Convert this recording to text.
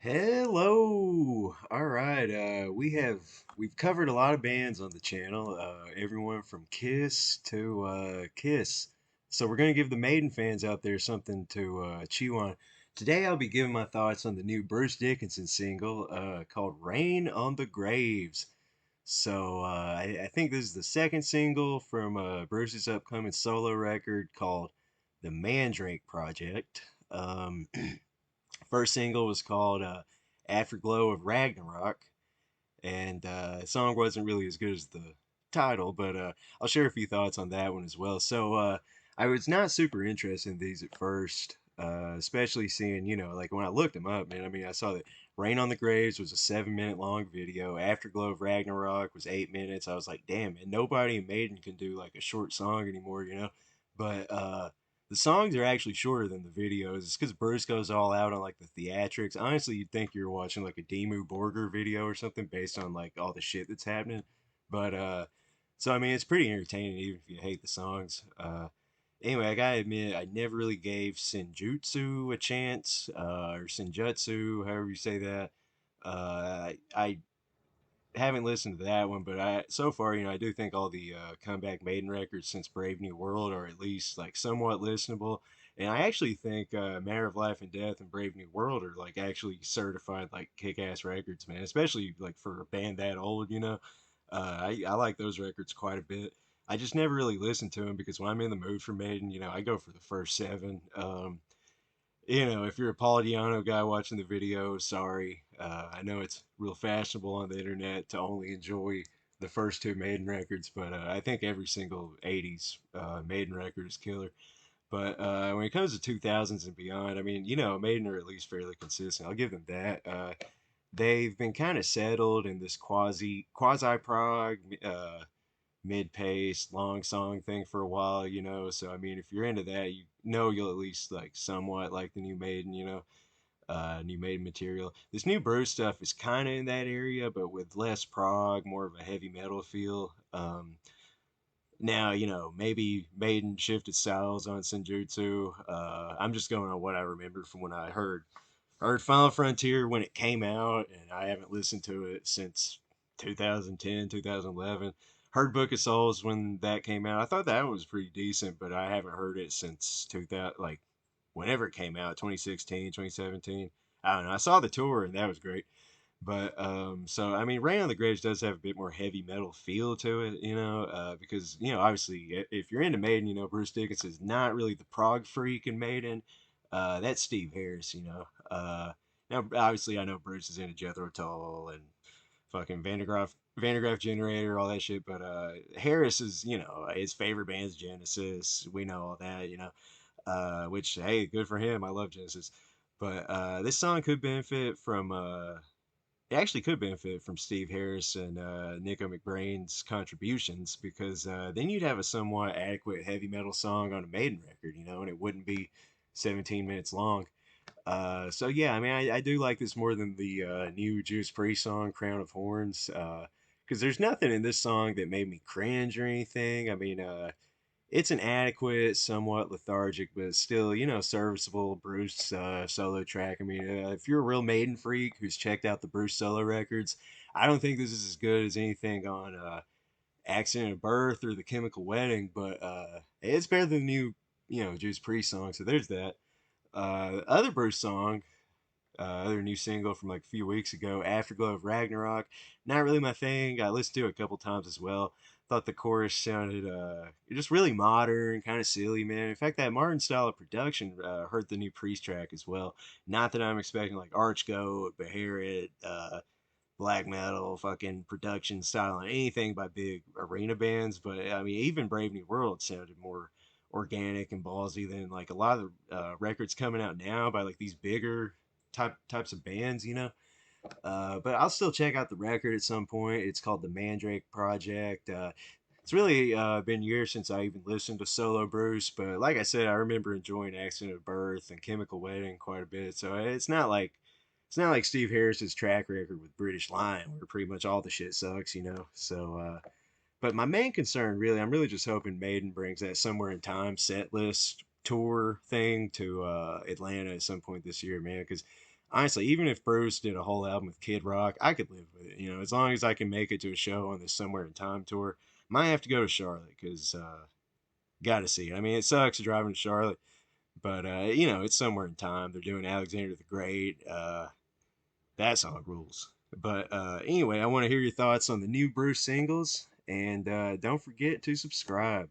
Hello. All right. We've covered a lot of bands on the channel. Everyone from Kiss to Kiss. So we're gonna give the Maiden fans out there something to chew on. Today I'll be giving my thoughts on the new Bruce Dickinson single called "Rain on the Graves." I think this is the second single from Bruce's upcoming solo record called "The Mandrake Project." First single was called Afterglow of Ragnarok, and the song wasn't really as good as the title, but I'll share a few thoughts on that one as well. I was not super interested in these at first, especially seeing, like when I looked them up, man, I mean, I saw that Rain on the Graves was a 7 minute long video, Afterglow of Ragnarok was 8 minutes. I was like, damn, man, nobody in Maiden can do like a short song anymore. But the songs are actually shorter than the videos. It's because Bruce goes all out on like the theatrics. Honestly, you'd think you're watching like a Dimmu Borgir video or something based on like all the shit that's happening. But so I mean, it's pretty entertaining even if you hate the songs. Anyway, I gotta admit, I never really gave Senjutsu a chance, or Senjutsu, however you say that. I haven't listened to that one, but I so far, I do think all the comeback Maiden records since Brave New World are at least like somewhat listenable. And I actually think Matter of Life and Death and Brave New World are like actually certified like kick-ass records, man. Especially like for a band that old. I like those records quite a bit. I just never really listened to them because when I'm in the mood for Maiden, I go for the first seven. If you're a Paul Diano guy watching the video, sorry. I know it's real fashionable on the internet to only enjoy the first two Maiden records, but I think every single 80s Maiden record is killer. But when it comes to 2000s and beyond, I mean, Maiden are at least fairly consistent. I'll give them that. They've been kind of settled in this quasi prog mid-paced long song thing for a while. So I mean, if you're into that, you'll at least like somewhat like the new Maiden, new Maiden material. This new Bruce stuff is kind of in that area, but with less prog, more of a heavy metal feel. Now, maybe Maiden shifted styles on Senjutsu. I'm just going on what I remember from when I heard Final Frontier when it came out, and I haven't listened to it since 2010, 2011. Heard Book of Souls when that came out. I thought that was pretty decent, but I haven't heard it since 2000, like whenever it came out, 2016, 2017. I don't know. I saw the tour and that was great. But so I mean, Rain on the Graves does have a bit more heavy metal feel to it, because obviously if you're into Maiden, Bruce Dickinson is not really the prog freak in Maiden. That's Steve Harris. Now obviously I know Bruce is into Jethro Tull and fucking Vandergraaf Generator, all that shit. But Harris is, his favorite band's Genesis. We know all that. Which hey, good for him. I love Genesis. But this song could benefit from it actually could benefit from Steve Harris and Nico McBrain's contributions because then you'd have a somewhat adequate heavy metal song on a Maiden record, and it wouldn't be 17 minutes long. So yeah, I mean, I do like this more than the new Judas Priest song, Crown of Horns, because there's nothing in this song that made me cringe or anything. I mean, it's an adequate, somewhat lethargic, but still, serviceable Bruce solo track. I mean, if you're a real Maiden freak who's checked out the Bruce solo records, I don't think this is as good as anything on Accident of Birth or The Chemical Wedding, but it's better than the new, Judas Priest song. So there's that. Other Bruce song, other new single from like a few weeks ago, Afterglow of Ragnarok. Not really my thing. I listened to it a couple times as well. Thought the chorus sounded just really modern, kind of silly, man. In fact, that modern style of production hurt the new Priest track as well. Not that I'm expecting like Archgoat, Beharit, black metal, fucking production style on anything by big arena bands, but I mean, even Brave New World sounded more organic and ballsy than like a lot of the records coming out now by like these bigger types of bands. But I'll still check out the record at some point. It's called the Mandrake Project. It's really been years since I even listened to solo Bruce, but like I said, I remember enjoying Accident of Birth and Chemical Wedding quite a bit. So it's not like Steve Harris's track record with British Lion, where pretty much all the shit sucks. But my main concern, really, I'm really just hoping Maiden brings that Somewhere in Time set list tour thing to Atlanta at some point this year, man. Because honestly, even if Bruce did a whole album with Kid Rock, I could live with it. You know, as long as I can make it to a show on this Somewhere in Time tour. Might have to go to Charlotte because got to see it. I mean, it sucks driving to Charlotte, but you know, it's Somewhere in Time. They're doing Alexander the Great. That song rules. But anyway, I want to hear your thoughts on the new Bruce singles, and don't forget to subscribe.